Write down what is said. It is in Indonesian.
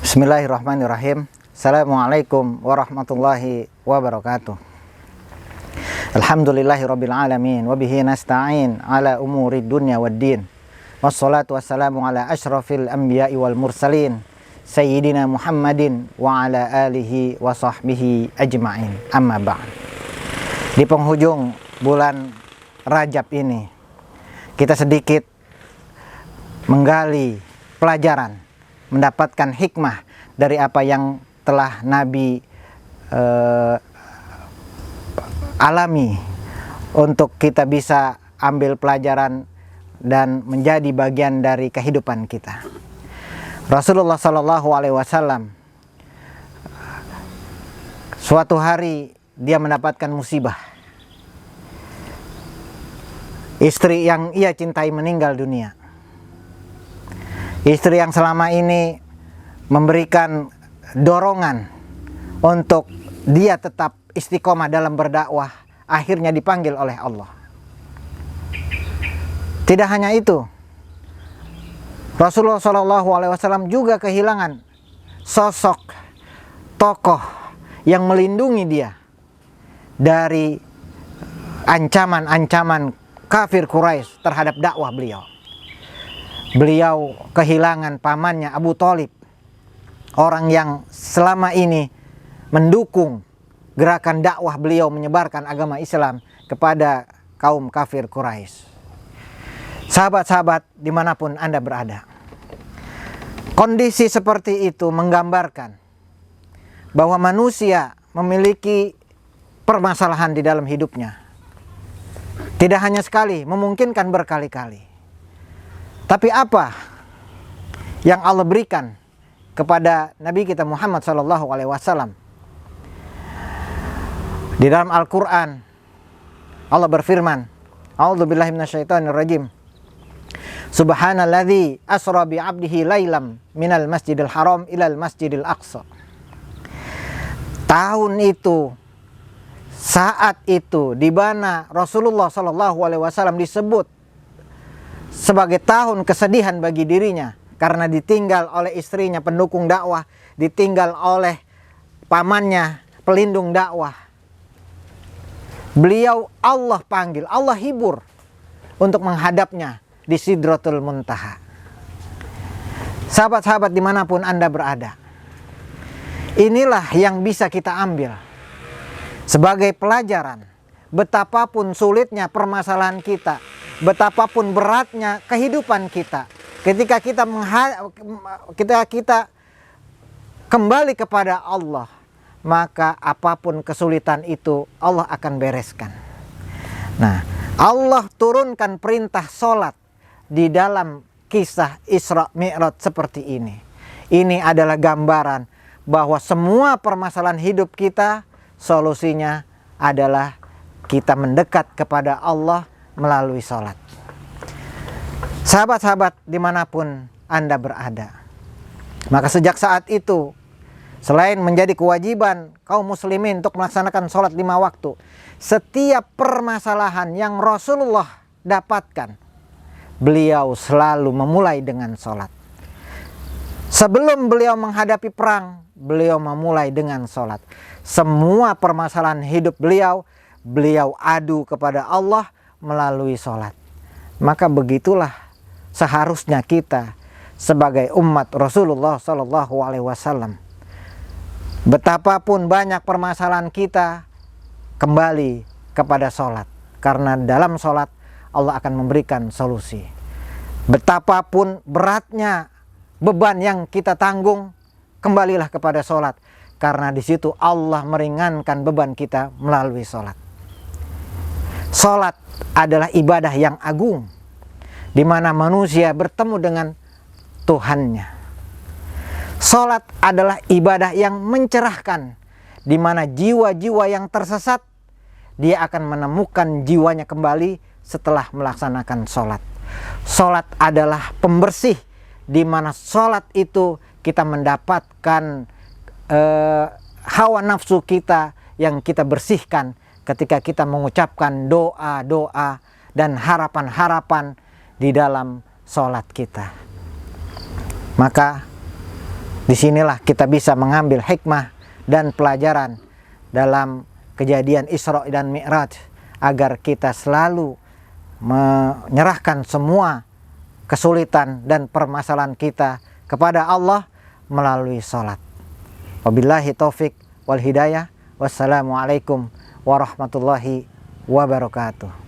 Bismillahirrahmanirrahim. Assalamualaikum warahmatullahi wabarakatuh. Alhamdulillahirabbil alamin wa bihi nasta'in ala umuri dunya waddin. Wassalatu wassalamu ala asyrafil anbiya'i wal mursalin sayyidina Muhammadin wa ala alihi wa sahbihi ajma'in. Amma ba'd. Di penghujung bulan Rajab ini kita sedikit menggali pelajaran, mendapatkan hikmah dari apa yang telah Nabi alami untuk kita bisa ambil pelajaran dan menjadi bagian dari kehidupan kita. Rasulullah Shallallahu Alaihi Wasallam suatu hari dia mendapatkan musibah. Istri yang ia cintai meninggal dunia. Istri yang selama ini memberikan dorongan untuk dia tetap istiqomah dalam berdakwah, akhirnya dipanggil oleh Allah. Tidak hanya itu, Rasulullah SAW juga kehilangan sosok tokoh yang melindungi dia dari ancaman-ancaman kafir Quraisy terhadap dakwah beliau. Beliau kehilangan pamannya Abu Thalib, orang yang selama ini mendukung gerakan dakwah beliau menyebarkan agama Islam kepada kaum kafir Quraisy. Sahabat-sahabat dimanapun Anda berada, kondisi seperti itu menggambarkan bahwa manusia memiliki permasalahan di dalam hidupnya. Tidak hanya sekali, memungkinkan berkali-kali. Tapi apa yang Allah berikan kepada Nabi kita Muhammad SAW? Di dalam Al-Quran Allah berfirman, A'udzubillahi minasyaitonirrajim. Subhanalladzi asra bi'abdihi lailam minal masjidil haram ilal masjidil aqsa. Tahun itu, saat itu, di mana Rasulullah SAW disebut sebagai tahun kesedihan bagi dirinya karena ditinggal oleh istrinya pendukung dakwah, ditinggal oleh pamannya pelindung dakwah. Beliau Allah panggil, Allah hibur untuk menghadapnya di Sidratul Muntaha. Sahabat-sahabat dimanapun Anda berada, inilah yang bisa kita ambil sebagai pelajaran. Betapapun sulitnya permasalahan kita, betapapun beratnya kehidupan kita, ketika kita kembali kepada Allah, maka apapun kesulitan itu Allah akan bereskan. Nah, Allah turunkan perintah sholat di dalam kisah Isra Mi'raj seperti ini. Ini adalah gambaran bahwa semua permasalahan hidup kita, solusinya adalah kita mendekat kepada Allah melalui sholat. Sahabat-sahabat dimanapun Anda berada, maka sejak saat itu, selain menjadi kewajiban kaum muslimin untuk melaksanakan sholat 5 waktu, setiap permasalahan yang Rasulullah dapatkan, beliau selalu memulai dengan sholat. Sebelum beliau menghadapi perang, beliau memulai dengan sholat. Semua permasalahan hidup beliau adu kepada Allah melalui sholat. Maka begitulah seharusnya kita sebagai umat Rasulullah SAW. Betapapun banyak permasalahan kita, kembali kepada sholat. Karena dalam sholat Allah akan memberikan solusi. Betapapun beratnya beban yang kita tanggung, kembalilah kepada sholat. Karena di situ Allah meringankan beban kita melalui sholat. Sholat adalah ibadah yang agung, di mana manusia bertemu dengan Tuhannya. Sholat adalah ibadah yang mencerahkan, di mana jiwa-jiwa yang tersesat, dia akan menemukan jiwanya kembali setelah melaksanakan sholat. Sholat adalah pembersih, di mana sholat itu kita mendapatkan hawa nafsu kita yang kita bersihkan ketika kita mengucapkan doa-doa dan harapan-harapan di dalam sholat kita. Maka Disinilah kita bisa mengambil hikmah dan pelajaran dalam kejadian Isra dan Mi'raj, agar kita selalu menyerahkan semua kesulitan dan permasalahan kita kepada Allah melalui sholat. Wabillahi taufik wal hidayah. Wassalamualaikum warahmatullahi wabarakatuh.